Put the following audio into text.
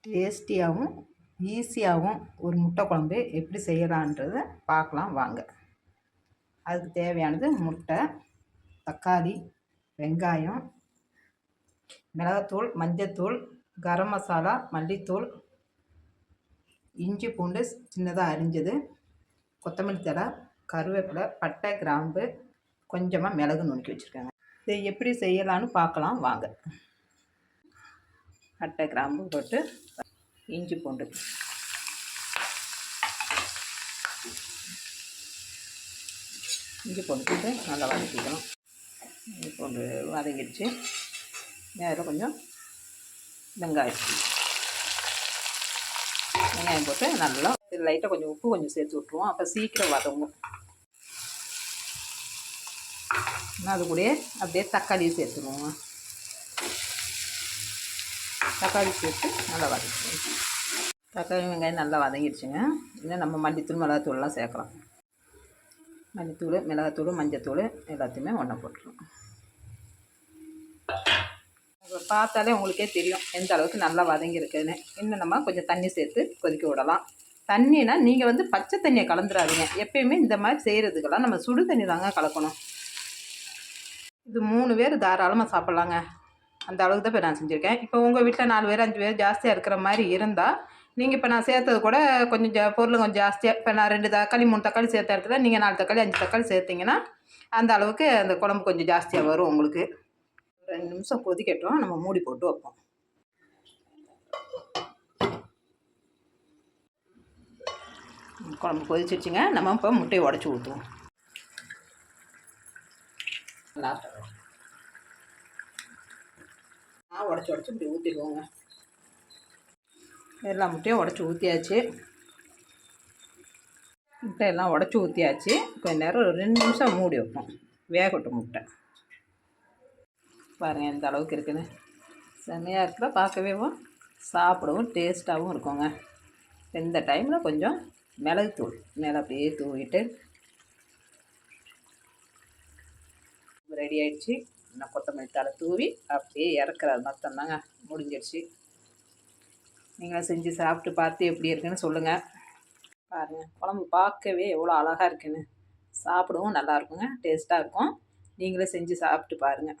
டேஸ்டியாகவும் ஈஸியாகவும் ஒரு முட்டை குழம்பு எப்படி செய்யலான்றதை பார்க்கலாம் வாங்க. அதுக்கு தேவையானது முட்டை, தக்காளி, வெங்காயம், மிளகாத்தூள், மஞ்சத்தூள், கரம் மசாலா, மல்லித்தூள், இஞ்சி பூண்டு சின்னதாக அரிஞ்சது, கொத்தமல்லி தழை, கருவேப்பிலை, பட்டை, கிராம்பு, கொஞ்சமாக மிளகு நுணுக்கி வச்சுருக்காங்க. இதை எப்படி செய்யலான்னு பார்க்கலாம் வாங்க. பட்டை கிராம்பு போட்டு இஞ்சி பூண்டு போட்டு நல்லா வதக்கிக்கணும். இஞ்சி பூண்டு வதங்கிடுச்சு. அதில் கொஞ்சம் வெங்காயம் போட்டு நல்லா லைட்டாக கொஞ்சம் உப்பு கொஞ்சம் சேர்த்து விட்ருவோம். அப்போ சீக்கிரம் வதங்கும். அது கூட அப்படியே தக்காளியும் சேர்த்துருவோம். தக்காளி சேர்த்து நல்லா வதக்கிடுவோம். தக்காளி வெங்காயம் நல்லா வதங்கிடுச்சுங்க. இன்னும் நம்ம மல்லித்தூள், மிளகாத்தூள்லாம் சேர்க்கலாம். மல்லித்தூள், மிளகாத்தூள், மஞ்சத்தூள் எல்லாத்தையுமே ஒன்றா போட்டுருவோம். பார்த்தாலே உங்களுக்கே தெரியும் எந்த அளவுக்கு நல்லா வதங்கியிருக்குன்னு. இன்னும் நம்ம கொஞ்சம் தண்ணி சேர்த்து கொதிக்க விடலாம். தண்ணினா நீங்கள் பச்சை தண்ணியை கலந்துடாதீங்க. எப்பயுமே இந்த மாதிரி செய்கிறதுக்கெல்லாம் நம்ம சுடு தண்ணி தாங்க கலக்கணும். இது 3 பேர் தாராளமாக சாப்பிட்லாங்க. அந்த அளவுக்கு தான் இப்போ நான் செஞ்சுருக்கேன். இப்போ உங்கள் வீட்டில் 4 பேர் 5 பேர் ஜாஸ்தியாக இருக்கிற மாதிரி இருந்தால் நீங்கள் இப்போ நான் சேர்த்தது கூட கொஞ்சம் பொருள் கொஞ்சம் ஜாஸ்தியாக, இப்போ நான் 2 தக்காளி 3 தக்காளி சேர்த்த இடத்துல நீங்கள் 4 தக்காளி 5 தக்காளி சேர்த்திங்கன்னா அந்த அளவுக்கு அந்த குழம்பு கொஞ்சம் ஜாஸ்தியாக வரும் உங்களுக்கு. 2 நிமிஷம் கொதிக்கட்டும். நம்ம மூடி போட்டு வைப்போம். குழம்பு கொதிச்சிடுச்சுங்க. நம்ம இப்போ முட்டையை உடச்சி ஊற்றுவோம். உடச்சி இப்படி ஊற்றிடுவோங்க. எல்லா முட்டையும் உடச்சி ஊற்றியாச்சு. முட்டையெல்லாம் உடச்சி ஊற்றியாச்சு. கொஞ்சம் நேரம் ஒரு 2 நிமிஷம் மூடி வைப்போம். வேகட்டும் முட்டை. பாருங்கள் எந்த அளவுக்கு இருக்குன்னு. செம்மையாக இருக்கிற பார்க்கவே சாப்பிடவும் டேஸ்ட்டாகவும் இருக்குங்க. இந்த டைமில் கொஞ்சம் மிளகுத்தூள் மேலே அப்படியே தூவிட்டு ரெடி ஆகிடுச்சு. இன்னும் கொத்தமல்லி தழை தூவி அப்படியே இறக்குறது மொத்தம்தாங்க, முடிஞ்சிடுச்சு. நீங்களும் செஞ்சு சாப்பிட்டு பார்த்து எப்படி இருக்குன்னு சொல்லுங்கள். பாருங்கள் குழம்பு பார்க்கவே எவ்வளோ அழகாக இருக்குன்னு. சாப்பிடவும் நல்லாயிருக்குங்க, டேஸ்ட்டாக இருக்கும். நீங்களும் செஞ்சு சாப்பிட்டு பாருங்கள்.